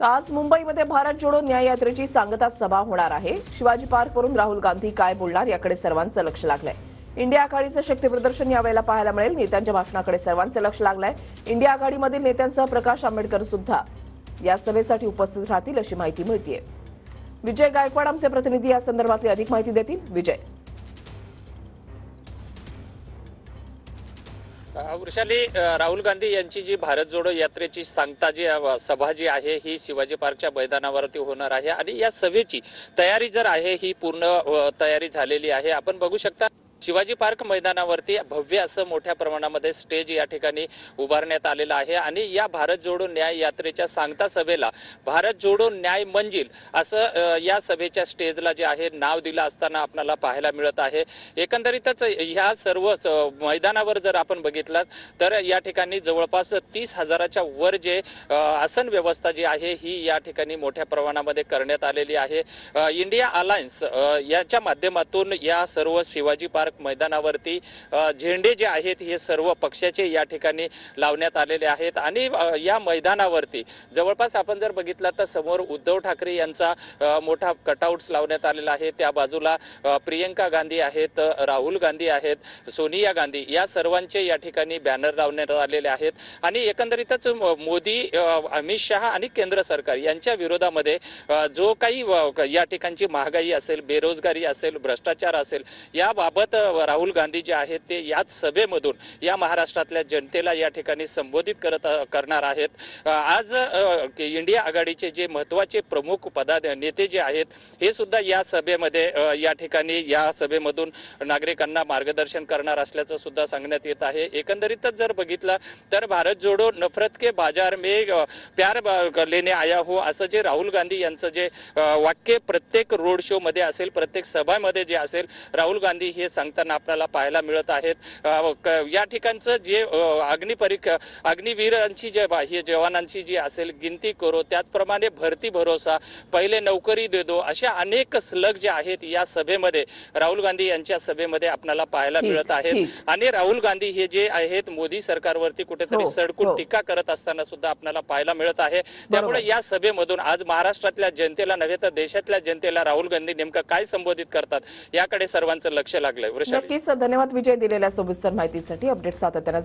तर आज मुंबईमध्ये भारत जोडो न्याय यात्रेची सांगता सभा होणार आहे। शिवाजी पार्कवरून राहुल गांधी काय बोलणार याकडे सर्वांचं लक्ष लागलंय। इंडिया आघाडीचं शक्ती प्रदर्शन यावेळेला पाहायला मिळेल। नेत्यांच्या भाषणाकडे सर्वांचं लक्ष लागलंय। इंडिया आघाडीमधील नेत्यांसह प्रकाश आंबेडकर सुद्धा या सभेसाठी उपस्थित राहतील अशी माहिती मिळतेय। विजय गायकवाड आमचे प्रतिनिधी या संदर्भातली अधिक माहिती देतील। विजय, वृषाली, राहुल गांधी यांची जी भारत जोडो यात्रेची सांगता जी सभा जी आहे ही शिवाजी पार्कच्या मैदानावरती होणार आहे आणि या सभेची तयारी जर आहे ही पूर्ण तयारी झालेली आहे। आपण बघू शकता शिवाजी पार्क मैदानावरती भव्य असं मोठ्या प्रमाणामध्ये स्टेज या ठिकाणी उभारण्यात आलेलं आहे आणि या भारत जोडो न्याय यात्रेच्या सांगता सभेला भारत जोडो न्याय मंजिल असं या सभेच्या स्टेजला जे आहे नाव दिलं असताना आपल्याला पाहायला मिळत आहे। एकंदरीतच ह्या सर्व मैदानावर जर आपण बघितलं तर या ठिकाणी जवळपास 30,000च्या वर जे आसन व्यवस्था जी आहे ही या ठिकाणी मोठ्या प्रमाणामध्ये करण्यात आलेली आहे। इंडिया अलायन्स याच्या माध्यमातून या सर्व शिवाजी पार्क मैदानावरती झेंडे जे आहेत हे सर्व पक्षाचे या ठिकाणी लावण्यात आलेले आहेत आणि या मैदानावरती जवळपास आपण जर बघितलं तर समोर उद्धव ठाकरे यांचा मोठा कटआउट्स लावण्यात आलेला आहे। त्या बाजूला प्रियंका गांधी आहेत, राहुल गांधी आहेत, सोनिया गांधी या सर्वांचे या ठिकाणी बॅनर लावण्यात आलेले आहेत आणि एकंदरीतच मोदी, अमित शहा आणि केंद्र सरकार यांच्या विरोधामध्ये जो काही या ठिकाणची महागाई असेल, बेरोजगारी असेल, भ्रष्टाचार असेल याबाबत राहुल गांधी जे आहेत ते याच सभेमधून या महाराष्ट्रातल्या जनतेला या ठिकाणी संबोधित करणार आहेत। आज इंडिया आघाडीचे जे महत्त्वाचे प्रमुख नेते जे आहेत हे सुद्धा या सभेमध्ये या ठिकाणी या सभेमधून नागरिकांना मार्गदर्शन करणार असल्याचं सुद्धा सांगण्यात येत आहे। एकंदरीतच जर बघितलं तर भारत जोडो नफरत के बाजार में प्यार लेने आया हो असं जे राहुल गांधी यांचं जे वाक्य प्रत्येक रोड शो मध्ये असेल, प्रत्येक सभामध्ये जे असेल राहुल गांधी हे सांगताना आपल्याला पाहायला मिळत आहेत। या ठिकाणचं जे अग्निवीरांची जे हे जवानांची जी असेल गिनती करो, त्याचप्रमाणे भरती भरोसा, पहिले नोकरी दे दो, अशा अनेक स्लग जे आहेत या सभेमध्ये राहुल गांधी यांच्या सभेमध्ये आपल्याला पाहायला मिळत आहेत आणि राहुल गांधी हे जे आहेत मोदी सरकारवरती कुठेतरी सडकून टीका करत असताना सुद्धा आपल्याला पाहायला मिळत आहे। त्यामुळे या सभेमधून आज महाराष्ट्रातल्या जनतेला नव्हे तर देशातल्या जनतेला राहुल गांधी नेमकं काय संबोधित करतात याकडे सर्वांचं लक्ष लागलंय। नक्कीच धन्यवाद विजय दिलेल्या सविस्तर माहितीसाठी। अपडेट सातत्याने